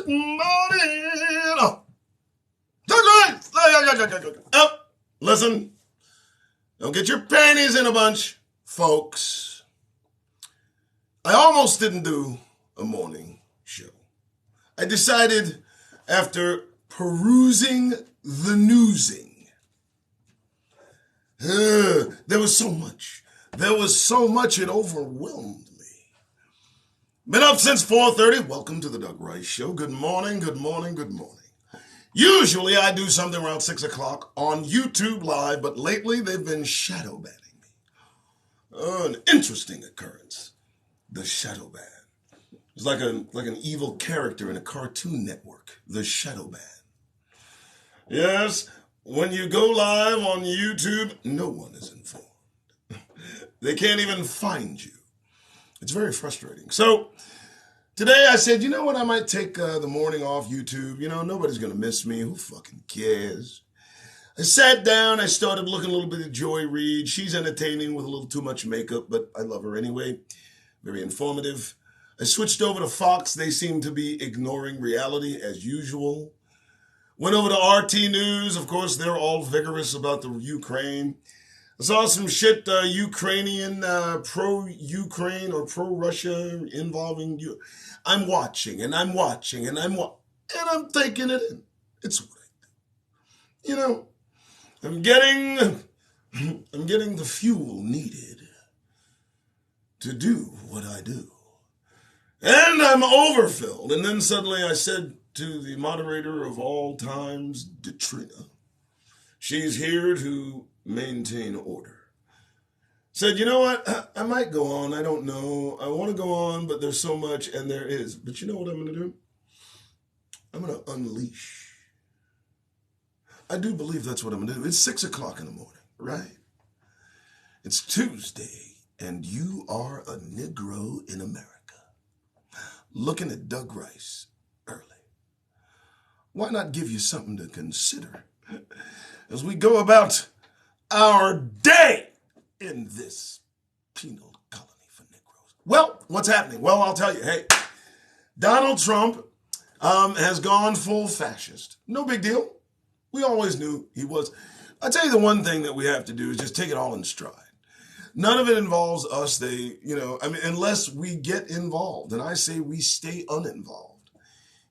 Good morning. Oh, that's right. Oh, listen, don't get your panties in a bunch, folks. I almost didn't do a morning show. I decided after perusing the newsing, there was so much. It overwhelmed me. Been up since 4:30. Welcome to the Doug Rice Show. Good morning. Usually I do something around 6 o'clock on YouTube Live, but lately they've been shadow banning me. An interesting occurrence. The shadow ban. It's like an evil character in a Cartoon Network. The shadow ban. Yes, when you go live on YouTube, no one is informed. They can't even find you. It's very frustrating. So today I said, you know what? I might take the morning off YouTube. You know, nobody's going to miss me. Who fucking cares? I sat down. I started looking a little bit at Joy Reid. She's entertaining with a little too much makeup, but I love her anyway. Very informative. I switched over to Fox. They seem to be ignoring reality as usual. Went over to RT News. Of course, they're all vigorous about the Ukraine. I saw some shit, Ukrainian, pro-Ukraine or pro-Russia involving you. I'm watching and I'm taking it in. It's what I do. You know, I'm getting the fuel needed to do what I do. And I'm overfilled. And then suddenly I said to the moderator of all times, Detrina, she's here to maintain order. Said, you know what? I might go on. I don't know. I want to go on, but there's so much, and there is. But you know what I'm going to do? I'm going to unleash. I do believe that's what I'm going to do. It's 6 o'clock in the morning, right? It's Tuesday, and you are a Negro in America. Looking at Doug Rice early. Why not give you something to consider as we go about our day in this penal colony for Negroes? Well, what's happening? Well, I'll tell you. Hey, Donald Trump has gone full fascist. No big deal. We always knew he was. I'll tell you the one thing that we have to do is just take it all in stride. None of it involves us. Unless we get involved. And I say we stay uninvolved.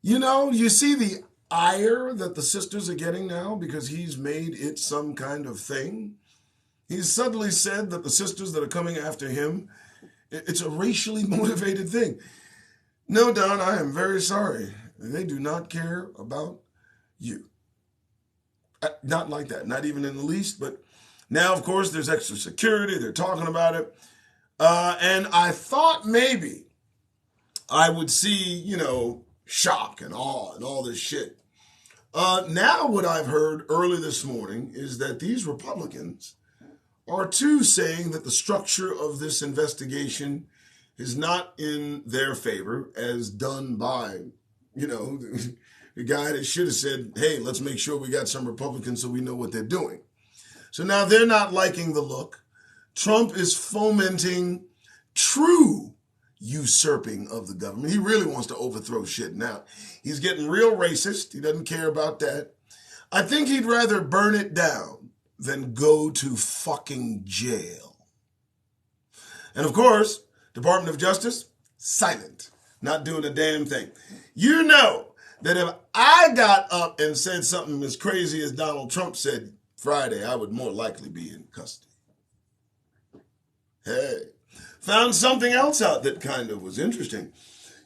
You know, you see the ire that the sisters are getting now because he's made it some kind of thing. He's suddenly said that the sisters that are coming after him, it's a racially motivated thing. No, Don, I am very sorry. They do not care about you. Not like that. Not even in the least, but now, of course, there's extra security. They're talking about it. And I thought maybe I would see, shock and awe and all this shit. Now what I've heard early this morning is that these Republicans are too saying that the structure of this investigation is not in their favor as done by, the guy that should have said, hey, let's make sure we got some Republicans so we know what they're doing. So now they're not liking the look. Trump is fomenting true usurping of the government. He really wants to overthrow shit now. He's getting real racist. He doesn't care about that. I think he'd rather burn it down than go to fucking jail. And of course, Department of Justice, silent, not doing a damn thing. You know that if I got up and said something as crazy as Donald Trump said Friday, I would more likely be in custody. Hey, found something else out that kind of was interesting.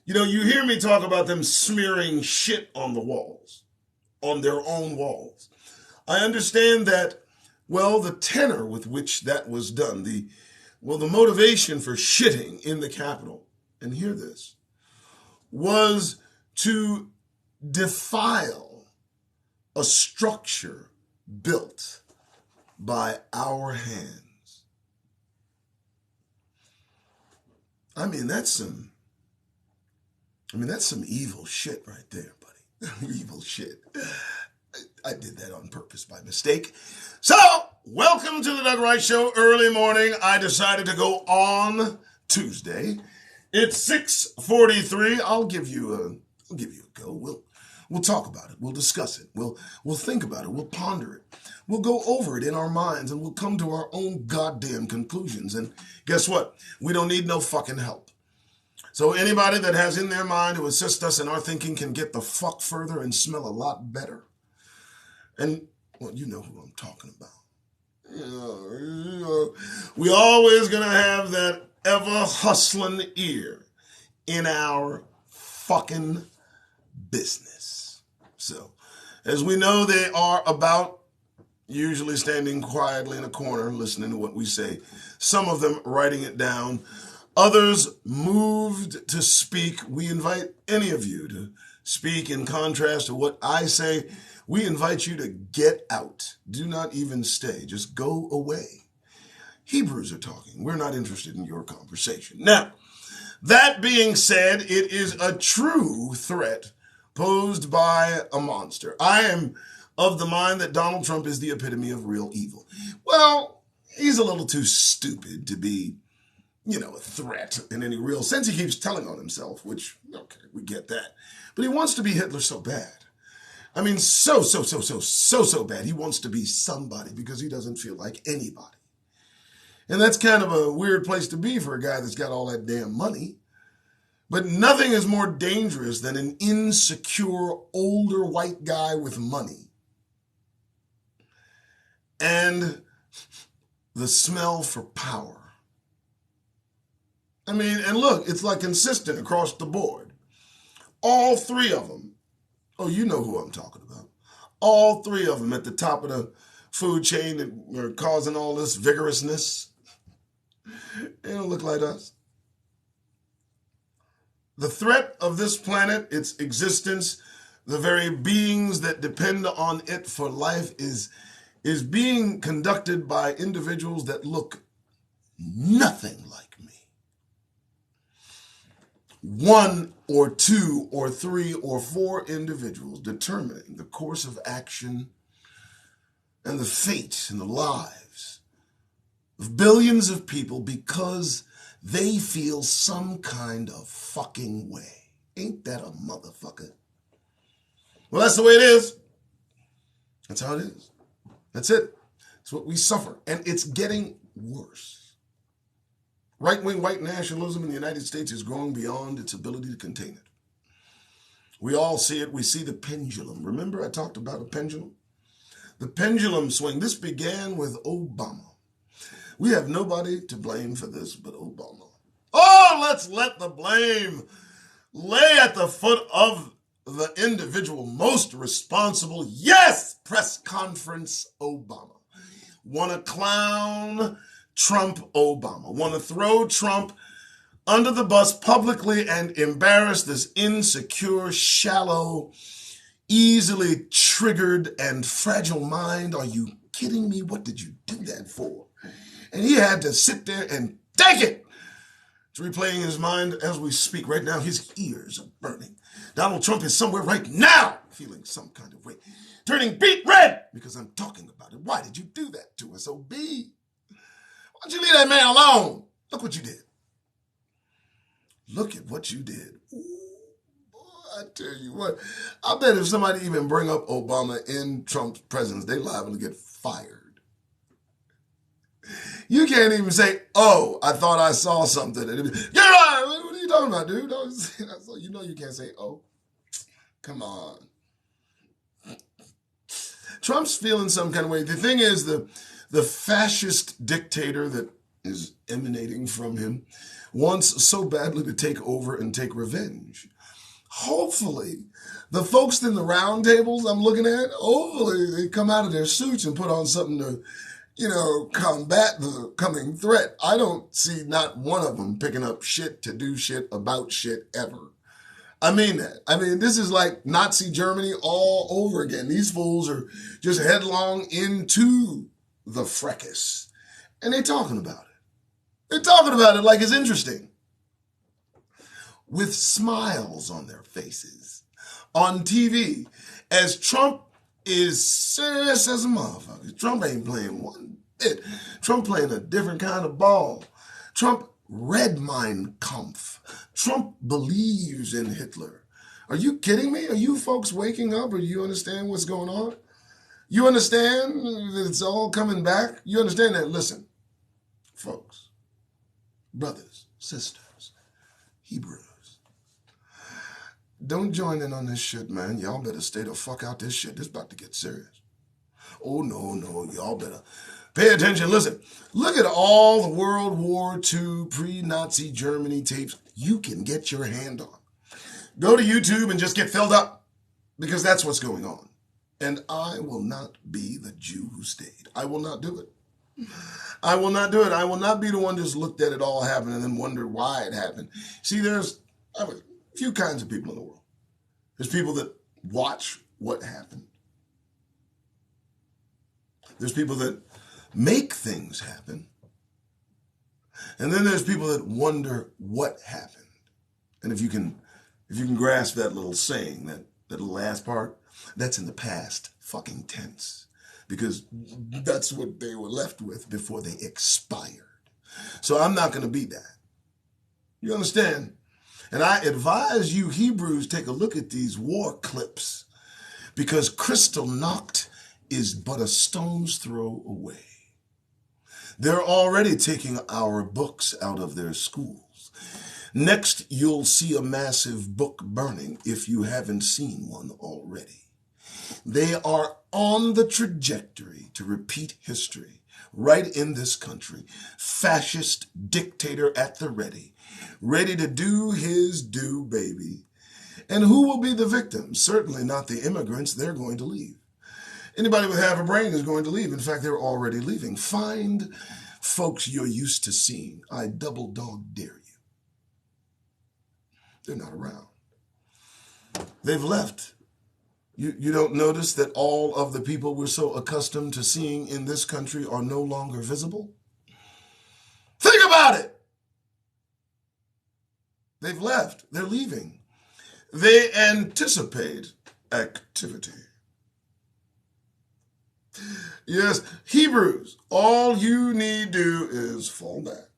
You hear me talk about them smearing shit on the walls, on their own walls. I understand that, the tenor with which that was done, the motivation for shitting in the Capitol, and hear this, was to defile a structure built by our hands. That's some evil shit right there, buddy. Evil shit. I did that on purpose by mistake. So, welcome to the Doug Rice Show. Early morning, I decided to go on Tuesday. It's 6:43. I'll give you I'll give you a go. We'll talk about it. We'll discuss it. We'll think about it. We'll ponder it. We'll go over it in our minds and we'll come to our own goddamn conclusions. And guess what? We don't need no fucking help. So anybody that has in their mind to assist us in our thinking can get the fuck further and smell a lot better. And, well, you know who I'm talking about. We always gonna have that ever hustling ear in our fucking business. So, as we know, they are about usually standing quietly in a corner listening to what we say. Some of them writing it down. Others moved to speak. We invite any of you to speak in contrast to what I say. We invite you to get out. Do not even stay. Just go away. Hebrews are talking. We're not interested in your conversation. Now, that being said, it is a true threat posed by a monster. I am of the mind that Donald Trump is the epitome of real evil. Well, he's a little too stupid to be, a threat in any real sense. He keeps telling on himself, which, okay, we get that. But he wants to be Hitler so bad. I mean, so bad. He wants to be somebody because he doesn't feel like anybody. And that's kind of a weird place to be for a guy that's got all that damn money. But nothing is more dangerous than an insecure, older white guy with money. And the smell for power. I mean, and look, it's like consistent across the board. All three of them. Oh, you know who I'm talking about. All three of them at the top of the food chain that are causing all this vigorousness. They don't look like us. The threat of this planet, its existence, the very beings that depend on it for life is being conducted by individuals that look nothing like me. One or two or three or four individuals determining the course of action and the fate and the lives of billions of people because they feel some kind of fucking way. Ain't that a motherfucker? Well, that's the way it is. That's how it is. That's it. It's what we suffer. And it's getting worse. Right-wing white nationalism in the United States is growing beyond its ability to contain it. We all see it. We see the pendulum. Remember I talked about a pendulum? The pendulum swing. This began with Obama. We have nobody to blame for this but Obama. Oh, let's let the blame lay at the foot of the individual most responsible. Yes, press conference Obama. Want to clown Trump Obama. Want to throw Trump under the bus publicly and embarrass this insecure, shallow, easily triggered and fragile mind. Are you kidding me? What did you do that for? And he had to sit there and take it. It's replaying in his mind as we speak right now. His ears are burning. Donald Trump is somewhere right now feeling some kind of way, turning beet red because I'm talking about it. Why did you do that to us, OB? Why don't you leave that man alone? Look what you did. Look at what you did. Ooh, boy, I tell you what. I bet if somebody even bring up Obama in Trump's presence, they liable to get fired. You can't even say, oh, I thought I saw something. You're right. What are you talking about, dude? Don't say that. So you know you can't say, oh, come on. Trump's feeling some kind of way. The thing is, the fascist dictator that is emanating from him wants so badly to take over and take revenge. Hopefully, the folks in the round tables I'm looking at, hopefully they come out of their suits and put on something to, combat the coming threat. I don't see not one of them picking up shit to do shit about shit ever. I mean that. I mean, this is like Nazi Germany all over again. These fools are just headlong into the fracas. And they're talking about it. They're talking about it like it's interesting. With smiles on their faces. On TV. As Trump is serious as a motherfucker. Trump ain't playing one bit. Trump playing a different kind of ball. Trump read Mein Kampf. Trump believes in Hitler. Are you kidding me? Are you folks waking up? Or do you understand what's going on? You understand that it's all coming back? You understand that? Listen, folks, brothers, sisters, Hebrews, don't join in on this shit, man. Y'all better stay the fuck out this shit. This about to get serious. Oh, no, y'all better pay attention. Listen, look at all the World War II pre-Nazi Germany tapes you can get your hand on. Go to YouTube and just get filled up, because that's what's going on. And I will not be the Jew who stayed. I will not do it. I will not do it. I will not be the one just looked at it all happen and then wondered why it happened. See, there's a few kinds of people in the world. There's people that watch what happened. There's people that make things happen. And then there's people that wonder what happened. And if you can grasp that little saying, that little last part, that's in the past fucking tense, because that's what they were left with before they expired. So I'm not going to be that. You understand? And I advise you Hebrews take a look at these war clips, because Kristallnacht is but a stone's throw away. They're already taking our books out of their schools. Next, you'll see a massive book burning if you haven't seen one already. They are on the trajectory to repeat history right in this country. Fascist dictator at the ready to do his due, baby. And who will be the victims? Certainly not the immigrants. They're going to leave. Anybody with half a brain is going to leave. In fact, they're already leaving. Find folks you're used to seeing. I double dog dare you. They're not around. They've left. You don't notice that all of the people we're so accustomed to seeing in this country are no longer visible? Think about it. They've left. They're leaving. They anticipate activity. Yes, Hebrews, all you need do is fall back,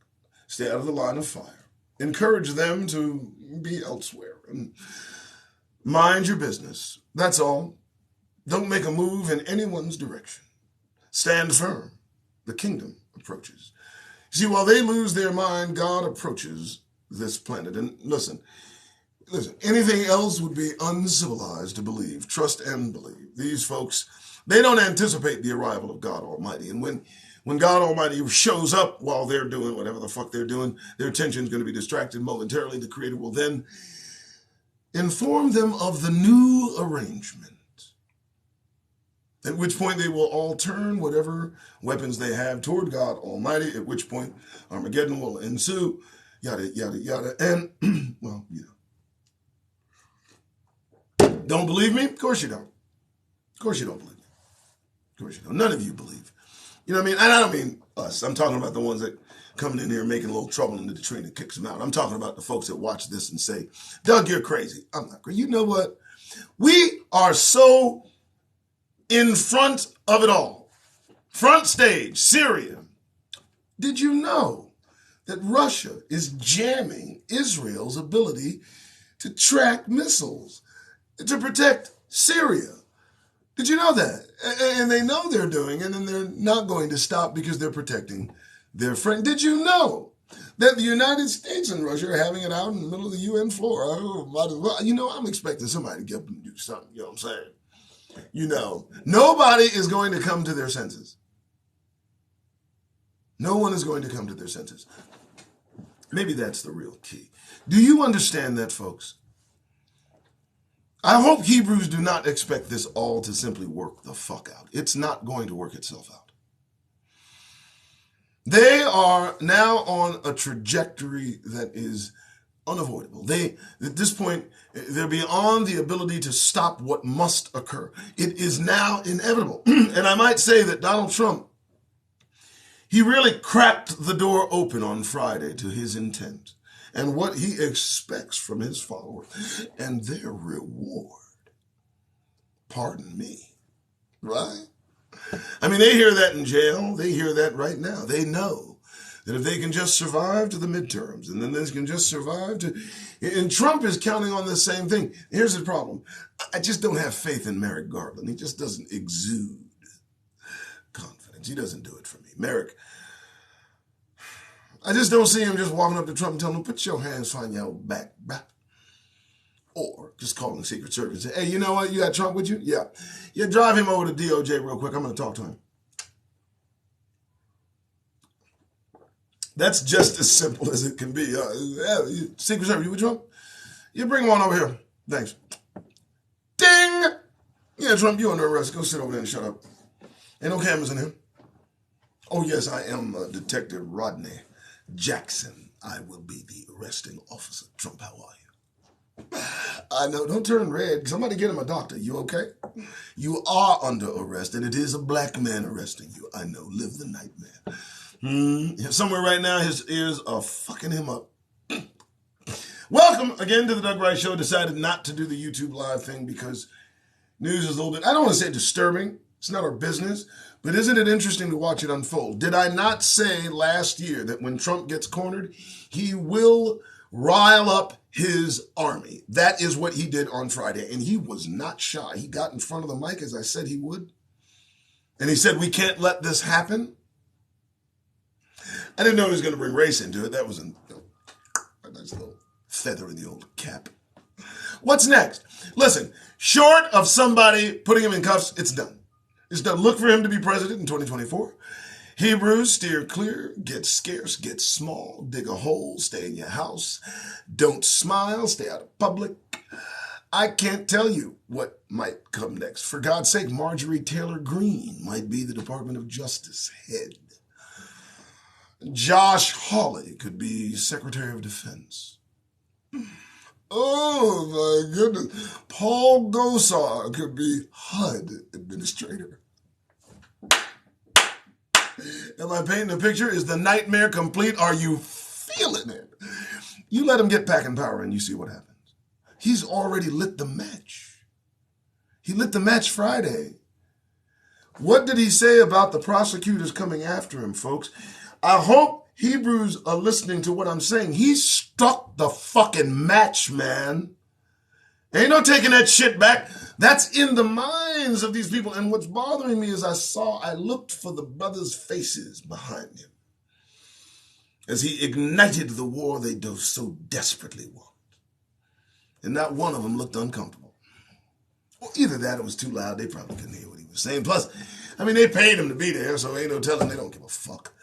stay out of the line of fire, encourage them to be elsewhere, and mind your business. That's all. Don't make a move in anyone's direction. Stand firm. The kingdom approaches. See, while they lose their mind, God approaches this planet. And listen, anything else would be uncivilized to believe. Trust and believe. These folks, they don't anticipate the arrival of God Almighty. And when God Almighty shows up while they're doing whatever the fuck they're doing, their attention is going to be distracted momentarily. The Creator will then inform them of the new arrangement, at which point they will all turn whatever weapons they have toward God Almighty, at which point Armageddon will ensue, yada, yada, yada. And, well, you know. Don't believe me? Of course you don't. Of course you don't believe me. Of course you don't. None of you believe. You know what I mean? And I don't mean us. I'm talking about the ones that coming in here making a little trouble and the train that kicks them out. I'm talking about the folks that watch this and say, Doug, you're crazy. I'm not crazy. You know what? We are so in front of it all. Front stage, Syria. Did you know that Russia is jamming Israel's ability to track missiles to protect Syria? Did you know that? And they know they're doing it, and they're not going to stop because they're protecting their friend. Did you know that the United States and Russia are having it out in the middle of the UN floor? You know, I'm expecting somebody to get up and do something. You know what I'm saying? You know, nobody is going to come to their senses. No one is going to come to their senses. Maybe that's the real key. Do you understand that, folks? I hope Hebrews do not expect this all to simply work the fuck out. It's not going to work itself out. They are now on a trajectory that is unavoidable. At this point, they're beyond the ability to stop what must occur. It is now inevitable. And I might say that Donald Trump, he really cracked the door open on Friday to his intent and what he expects from his followers and their reward. Pardon me, right? I mean, they hear that in jail. They hear that right now. They know that if they can just survive to the midterms, and then they can just survive to, and Trump is counting on the same thing. Here's the problem. I just don't have faith in Merrick Garland. He just doesn't exude confidence. He doesn't do it for me. Merrick, I just don't see him just walking up to Trump and telling him, put your hands behind your back, bruh. Or just calling the Secret Service and say, hey, you know what? You got Trump with you? Yeah. Yeah, drive him over to DOJ real quick. I'm going to talk to him. That's just as simple as it can be. Secret Service, you with Trump? You bring him on over here. Thanks. Ding! Yeah, Trump, you under arrest. Go sit over there and shut up. Ain't no cameras in here. Oh, yes, I am Detective Rodney Jackson. I will be the arresting officer. Trump, how are you? I know, don't turn red. Somebody get him a doctor. You okay? You are under arrest, and it is a black man arresting you. I know. Live the nightmare. Somewhere right now, his ears are fucking him up. Welcome again to the Doug Rice Show. Decided not to do the YouTube live thing because news is a little bit, I don't want to say disturbing. It's not our business. But isn't it interesting to watch it unfold? Did I not say last year that when Trump gets cornered, he will rile up his army? That is what he did on Friday. And he was not shy. He got in front of the mic as I said he would. And he said, we can't let this happen. I didn't know he was going to bring race into it. That was a nice little feather in the old cap. What's next? Listen, short of somebody putting him in cuffs, it's done. It's done. Look for him to be president in 2024. Hebrews, steer clear, get scarce, get small, dig a hole, stay in your house. Don't smile, stay out of public. I can't tell you what might come next. For God's sake, Marjorie Taylor Greene might be the Department of Justice head. Josh Hawley could be Secretary of Defense. Oh, my goodness. Paul Gosar could be HUD administrator. Am I painting a picture? Is the nightmare complete? Are you feeling it? You let him get back in power and you see what happens. He's already lit the match. He lit the match Friday. What did he say about the prosecutors coming after him, folks? I hope Hebrews are listening to what I'm saying. He struck the fucking match, man. Ain't no taking that shit back. That's in the minds of these people. And what's bothering me is I looked for the brothers' faces behind him as he ignited the war they so desperately want. And not one of them looked uncomfortable. Well, either that or it was too loud. They probably couldn't hear what he was saying. Plus, I mean, they paid him to be there, so ain't no telling they don't give a fuck.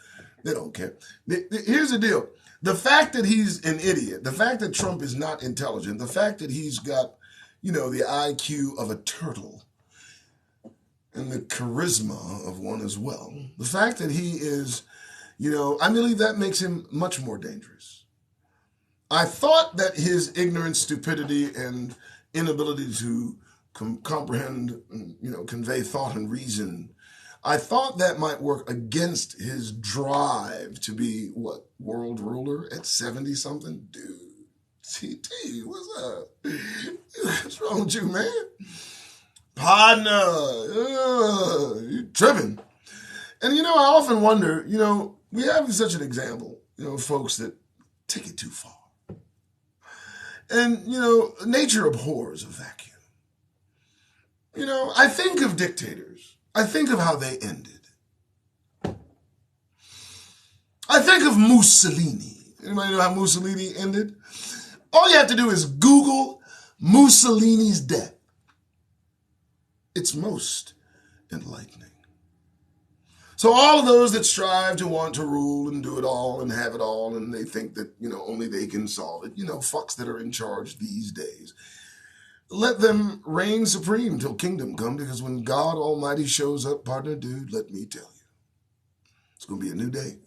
They don't care. Here's the deal. The fact that he's an idiot, the fact that Trump is not intelligent, the fact that he's got, the IQ of a turtle and the charisma of one as well, the fact that he is, I believe that makes him much more dangerous. I thought that his ignorance, stupidity, and inability to comprehend, convey thought and reason, I thought that might work against his drive to be, world ruler at 70-something? Dude, TT, what's up? What's wrong with you, man? Partner, you tripping. And, I often wonder, we have such an example, folks that take it too far. And, nature abhors a vacuum. I think of dictators. I think of how they ended. I think of Mussolini. Anybody know how Mussolini ended? All you have to do is Google Mussolini's death. It's most enlightening. So all of those that strive to want to rule and do it all and have it all, and they think that, only they can solve it, fucks that are in charge these days, let them reign supreme till kingdom come, because when God Almighty shows up, partner, dude, let me tell you, it's going to be a new day.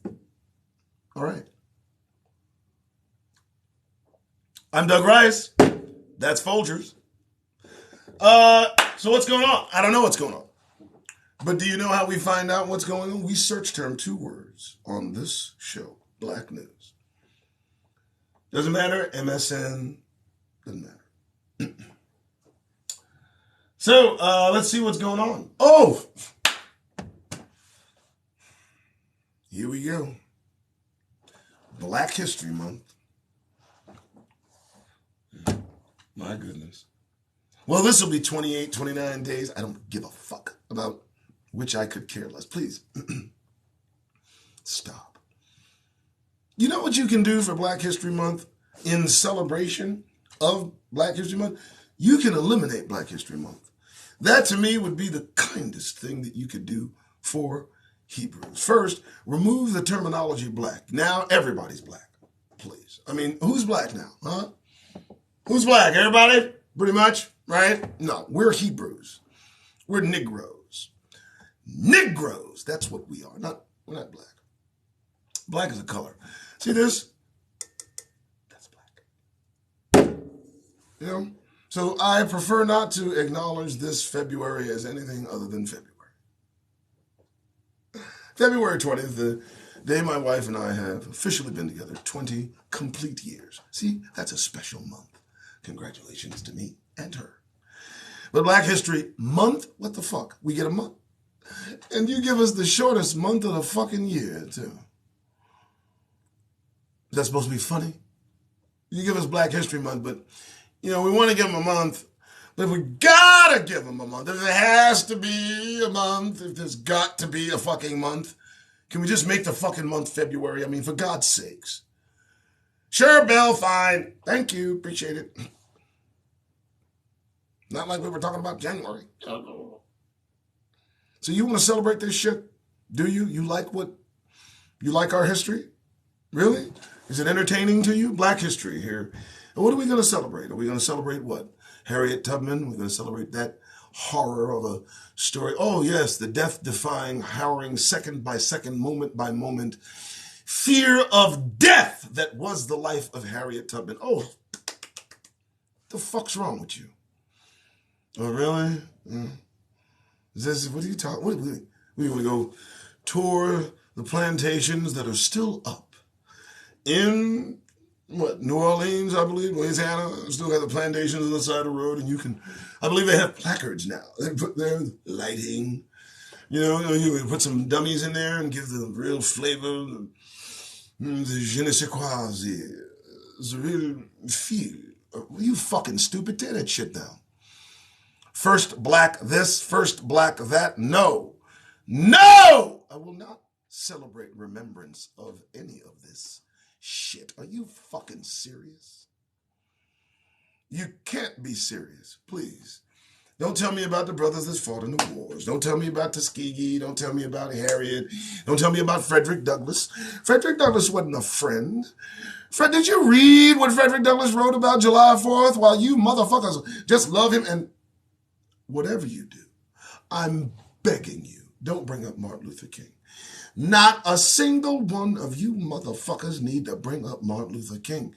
All right. I'm Doug Rice. That's Folgers. So what's going on? I don't know what's going on. But do you know how we find out what's going on? We search term 2 words on this show, Black News. Doesn't matter, MSN, doesn't matter. So, let's see what's going on. Oh! Here we go. Black History Month. My goodness. Well, this will be 28, 29 days. I don't give a fuck about which I could care less. Please, stop. You know what you can do for Black History Month in celebration of Black History Month? You can eliminate Black History Month. That, to me, would be the kindest thing that you could do for Hebrews. First, remove the terminology black. Now everybody's black, please. I mean, who's black now, huh? Who's black? Everybody? Pretty much, right? No, we're Hebrews. We're Negroes. Negroes, that's what we are. We're not black. Black is a color. See this? That's black. You know? So I prefer not to acknowledge this February as anything other than February. February 20th, the day my wife and I have officially been together, 20 complete years. See, that's a special month. Congratulations to me and her. But Black History Month, what the fuck? We get a month. And you give us the shortest month of the fucking year, too. Is that supposed to be funny? You give us Black History Month, but, we want to give them a month. But if we gotta give them a month, if there has to be a month, if there's got to be a fucking month, can we just make the fucking month February? I mean, for God's sakes. Sure, Bill, fine. Thank you, appreciate it. Not like we were talking about January. So you want to celebrate this shit? Do you? You like our history? Really? Is it entertaining to you? Black history here. And what are we going to celebrate? Are we going to celebrate what? Harriet Tubman? We're going to celebrate that horror of a story. Oh, yes, the death-defying, harrowing, second-by-second, moment-by-moment fear of death that was the life of Harriet Tubman. Oh, the fuck's wrong with you? Oh, really? Is this, what are you talking? We want to go tour the plantations that are still up in New Orleans, I believe, Louisiana, still have the plantations on the side of the road, and I believe they have placards now. They put their lighting, you put some dummies in there and give the real flavor, the je ne sais quoi, the real feel. You fucking stupid, tear that shit down. First black this, first black that. No! I will not celebrate remembrance of any of this shit. Are you fucking serious? You can't be serious, please. Don't tell me about the brothers that fought in the wars. Don't tell me about Tuskegee. Don't tell me about Harriet. Don't tell me about Frederick Douglass. Frederick Douglass wasn't a friend. Did you read what Frederick Douglass wrote about July 4th? While you motherfuckers just love him, and whatever you do, I'm begging you, don't bring up Martin Luther King. Not a single one of you motherfuckers need to bring up Martin Luther King.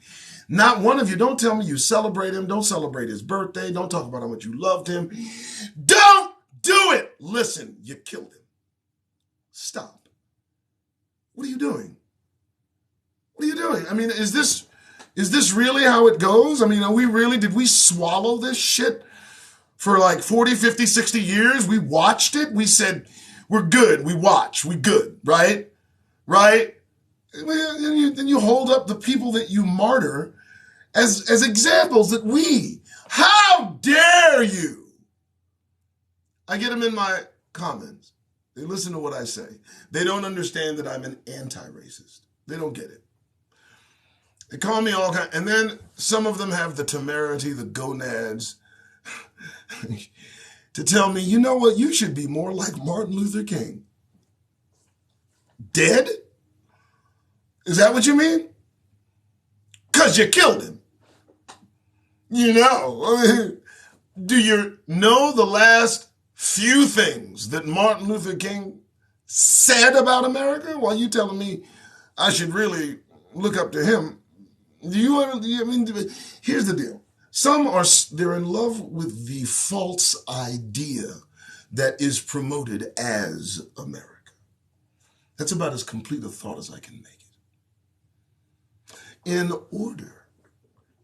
Not one of you. Don't tell me you celebrate him. Don't celebrate his birthday. Don't talk about how much you loved him. Don't do it. Listen, you killed him. Stop. What are you doing? What are you doing? I mean, is this really how it goes? I mean, did we swallow this shit for like 40, 50, 60 years? We watched it. We said, we're good. We watch. We good. Right? Right? And you hold up the people that you martyr as examples that how dare you? I get them in my comments. They listen to what I say. They don't understand that I'm an anti-racist. They don't get it. They call me all kinds, and then some of them have the temerity, the gonads, to tell me, you know what, you should be more like Martin Luther King. Dead? Is that what you mean? Because you killed him. Do you know the last few things that Martin Luther King said about America? While you telling me I should really look up to him. Here's the deal. They're in love with the false idea that is promoted as America. That's about as complete a thought as I can make it. In order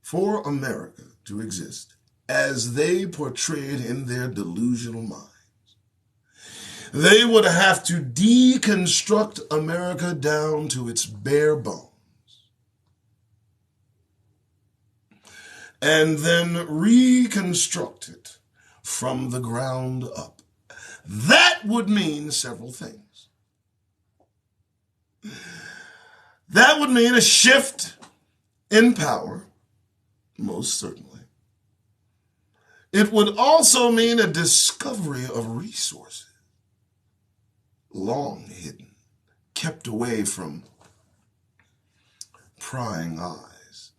for America to exist as they portrayed in their delusional minds, they would have to deconstruct America down to its bare bones. and then reconstruct it from the ground up. That would mean several things. That would mean a shift in power, most certainly. It would also mean a discovery of resources, long hidden, kept away from prying eyes.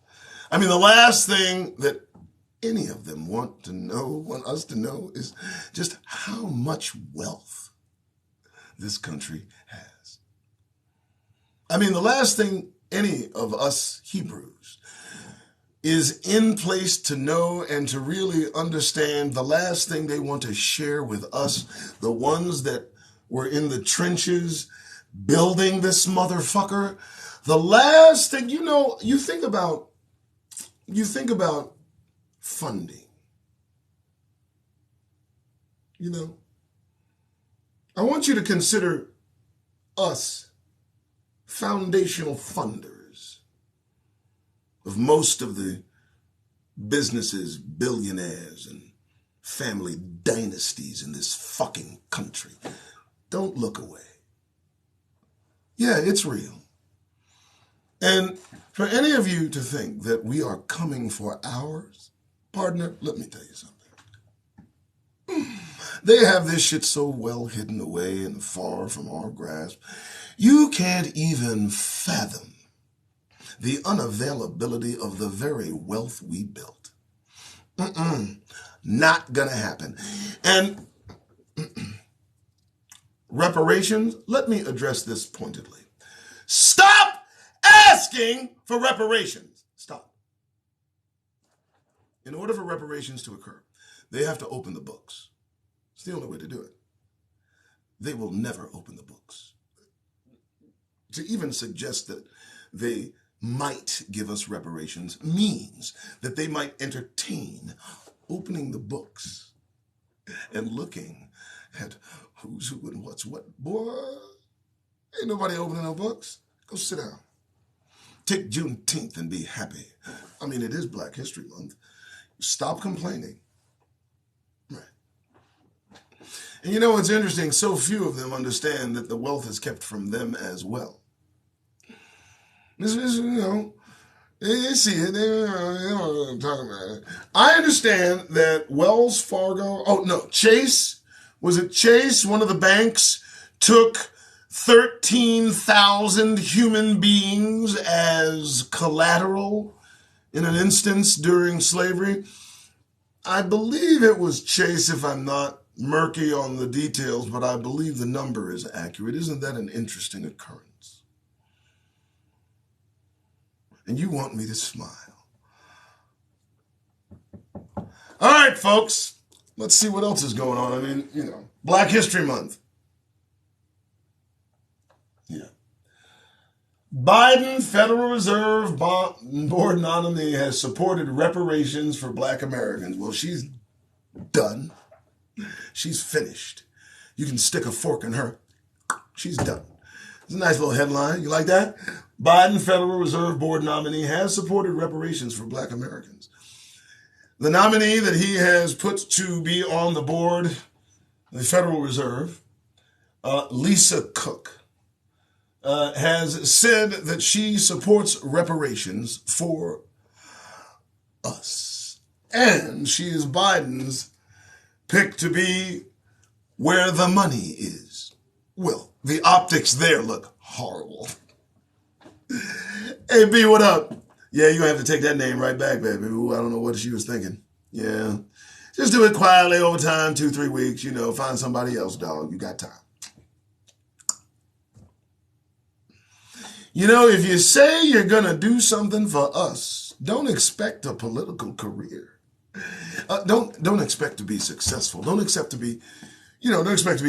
I mean, the last thing that any of them want us to know is just how much wealth this country has. I mean, the last thing any of us Hebrews is in place to know and to really understand, the last thing they want to share with us, the ones that were in the trenches building this motherfucker, the last thing, you think about funding. I want you to consider us foundational funders of most of the businesses, billionaires, and family dynasties in this fucking country. Don't look away. Yeah, it's real. And for any of you to think that we are coming for ours, partner, let me tell you something. They have this shit so well hidden away and far from our grasp, you can't even fathom the unavailability of the very wealth we built. Not gonna happen. And reparations, let me address this pointedly. Stop asking for reparations. Stop. In order for reparations to occur, they have to open the books. It's the only way to do it. They will never open the books. To even suggest that they might give us reparations means that they might entertain opening the books and looking at who's who and what's what. Boy, ain't nobody opening no books. Go sit down. Take Juneteenth and be happy. I mean, it is Black History Month. Stop complaining. Right. And it's interesting, so few of them understand that the wealth is kept from them as well. They see it. They don't know what I'm talking about. I understand that Wells Fargo, Chase, was it Chase? One of the banks took 13,000 human beings as collateral in an instance during slavery. I believe it was Chase, if I'm not murky on the details, but I believe the number is accurate. Isn't that an interesting occurrence? And you want me to smile. All right, folks, let's see what else is going on. I mean, Black History Month. Yeah. Biden Federal Reserve Board nominee has supported reparations for Black Americans. Well, she's done. She's finished. You can stick a fork in her. She's done. It's a nice little headline. You like that? Biden Federal Reserve Board nominee has supported reparations for Black Americans. The nominee that he has put to be on the board, the Federal Reserve, Lisa Cook, has said that she supports reparations for us. And she is Biden's pick to be where the money is. Well, the optics there look horrible. Hey, B, what up? Yeah, you have to take that name right back, baby. Ooh, I don't know what she was thinking. Yeah. Just do it quietly over time, 2-3 weeks, find somebody else, dog. You got time. If you say you're going to do something for us, don't expect a political career. Don't expect to be successful. Don't expect to be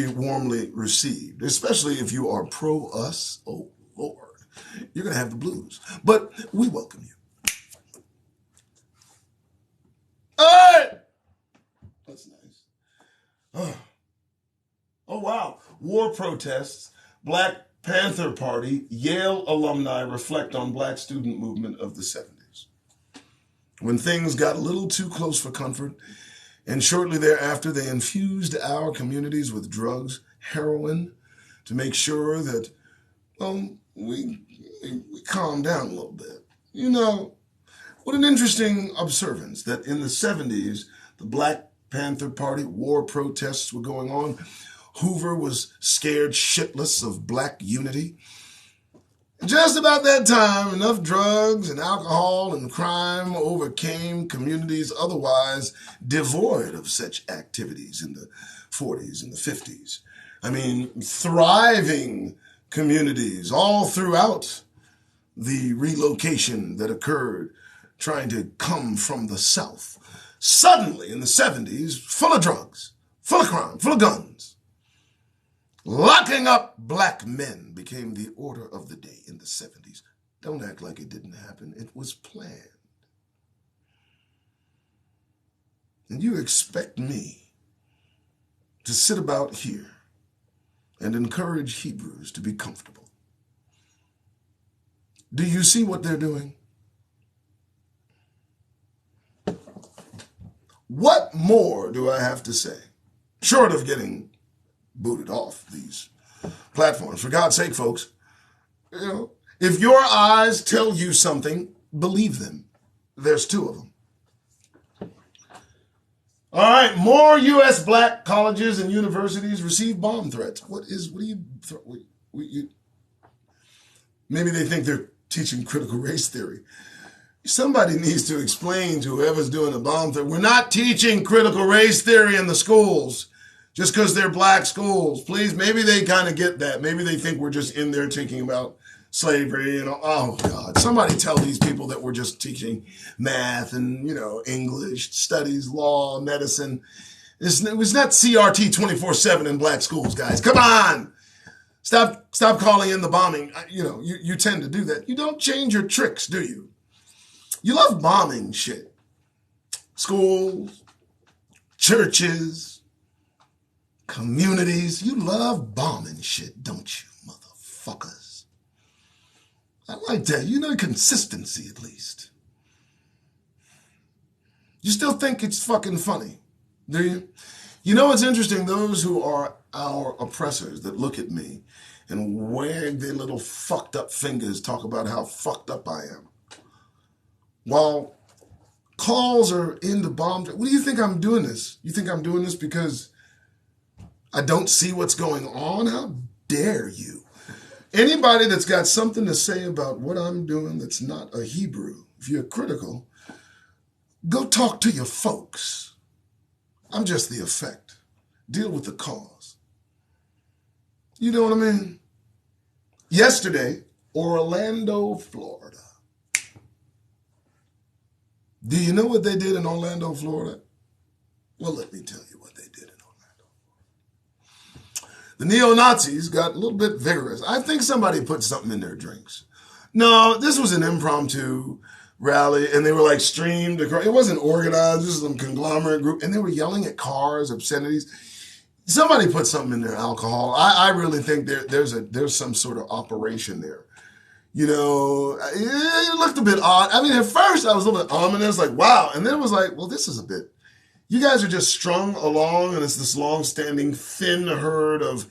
warmly received, especially if you are pro us. Oh, Lord, you're going to have the blues. But we welcome you. All right. That's nice. Oh, wow. War protests. Black Panther Party, Yale alumni reflect on Black student movement of the 70s. when things got a little too close for comfort, and shortly thereafter they infused our communities with drugs, heroin, to make sure that, well, we calm down a little bit. You know, what an interesting observance that in the 70s, the Black Panther Party war protests were going on. Hoover was scared shitless of black unity. Just about that time, enough drugs and alcohol and crime overcame communities otherwise devoid of such activities in the 40s and the 50s. I mean, thriving communities all throughout the relocation that occurred trying to come from the South. Suddenly, in the 70s, full of drugs, full of crime, full of guns. Locking up black men became the order of the day in the 70s. Don't act like it didn't happen. It was planned. And you expect me to sit about here and encourage Hebrews to be comfortable. Do you see what they're doing? What more do I have to say? Short of getting booted off these platforms. For God's sake, folks, you know, if your eyes tell you something, believe them. There's two of them. All right, more U.S. black colleges and universities receive bomb threats. Maybe they think they're teaching critical race theory. Somebody needs to explain to whoever's doing the bomb threat. We're not teaching critical race theory in the schools just because they're black schools. Please, maybe they kind of get that. Maybe they think we're just in there thinking about slavery and, oh God, somebody tell these people that we're just teaching math and, you know, English, studies, law, medicine. It's not CRT 24/7 in black schools, guys. Come on. Stop calling in the bombing. You know, you tend to do that. You don't change your tricks, do you? You love bombing shit. Schools, churches, communities. You love bombing shit, don't you, motherfuckers? I like that. You know, consistency at least. You still think it's fucking funny, do you? You know what's interesting? Those who are our oppressors that look at me and wag their little fucked up fingers talk about how fucked up I am. While calls are in the bomb, what do you think I'm doing this? You think I'm doing this because I don't see what's going on? How dare you? Anybody that's got something to say about what I'm doing that's not a Hebrew, if you're critical, go talk to your folks. I'm just the effect. Deal with the cause. You know what I mean? Yesterday, Orlando, Florida. Do you know what they did in Orlando, Florida? Well, let me tell you what they did in Orlando. The neo-Nazis got a little bit vigorous. I think somebody put something in their drinks. No, this was an impromptu rally, and they were like streamed across. It wasn't organized. This was some conglomerate group, and they were yelling at cars, obscenities. Somebody put something in their alcohol. I really think there's some sort of operation there. You know, it looked a bit odd. I mean, at first I was a little bit ominous, like, wow. And then it was like, well, this is a bit, you guys are just strung along, and it's this long-standing thin herd of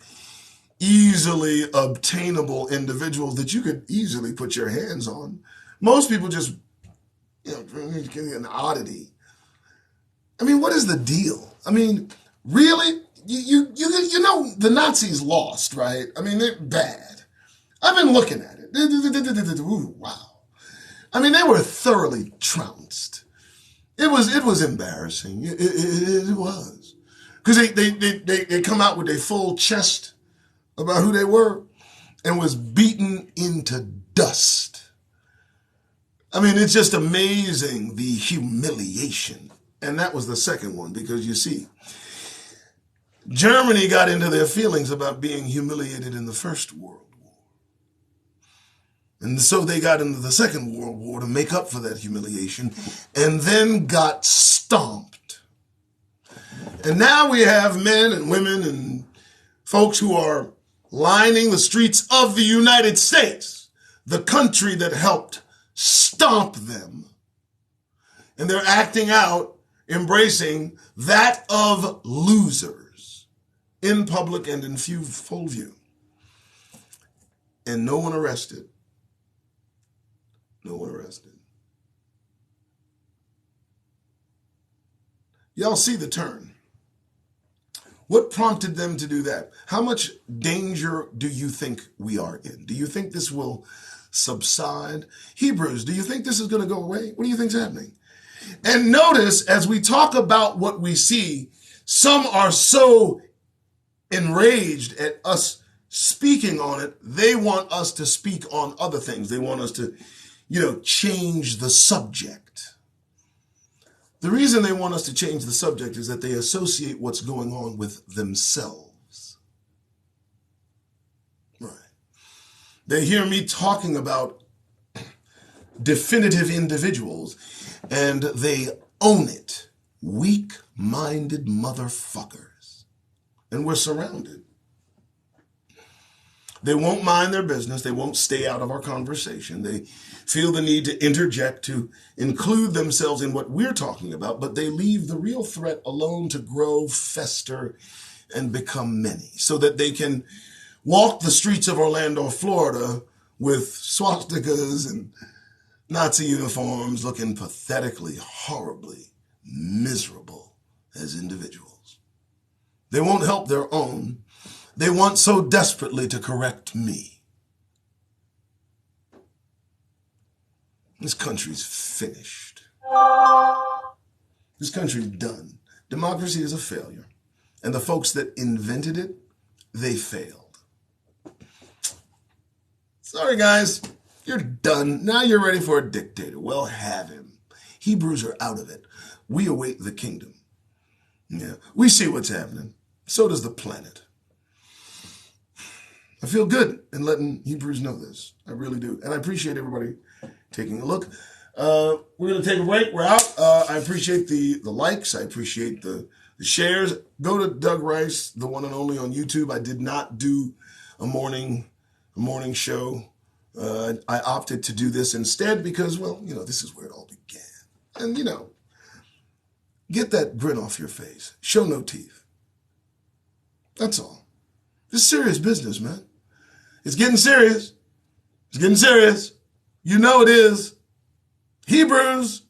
easily obtainable individuals that you could easily put your hands on. Most people just, you know, an oddity. I mean, what is the deal? I mean, really? You know, the Nazis lost, right? I mean, they're bad. I've been looking at it. Ooh, wow. I mean, they were thoroughly trounced. It was embarrassing. It was. Because they come out with their full chest about who they were and was beaten into dust. I mean, it's just amazing, the humiliation. And that was the second one, because you see, Germany got into their feelings about being humiliated in the First World War. And so they got into the Second World War to make up for that humiliation, and then got stomped. And now we have men and women and folks who are lining the streets of the United States, the country that helped stomp them, And they're acting out, embracing that of losers in public and in full view. And no one arrested. No one arrested. Y'all see the turn. What prompted them to do that? How much danger do you think we are in? Do you think this will subside? Hebrews, do you think this is going to go away? What do you think's happening? And notice, as we talk about what we see, some are so enraged at us speaking on it, they want us to speak on other things. They want us to, change the subject. The reason they want us to change the subject is that they associate what's going on with themselves. Right. They hear me talking about definitive individuals and they own it. Weak-minded motherfuckers. And we're surrounded. They won't mind their business. They won't stay out of our conversation. They feel the need to interject, to include themselves in what we're talking about, but they leave the real threat alone to grow, fester, and become many, so that they can walk the streets of Orlando, Florida, with swastikas and Nazi uniforms, looking pathetically, horribly miserable as individuals. They won't help their own. They want so desperately to correct me. This country's finished. This country's done. Democracy is a failure. And the folks that invented it, they failed. Sorry, guys. You're done. Now you're ready for a dictator. Well, have him. Hebrews are out of it. We await the kingdom. Yeah, we see what's happening. So does the planet. I feel good in letting Hebrews know this. I really do. And I appreciate everybody taking a look. We're going to take a break. We're out. I appreciate the likes. I appreciate the shares. Go to Doug Rice, the one and only, on YouTube. I did not do a morning show. I opted to do this instead because, this is where it all began. And, get that grin off your face. Show no teeth. That's all. This is serious business, man. It's getting serious. It's getting serious. You know it is. Hebrews.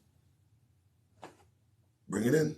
Bring it in.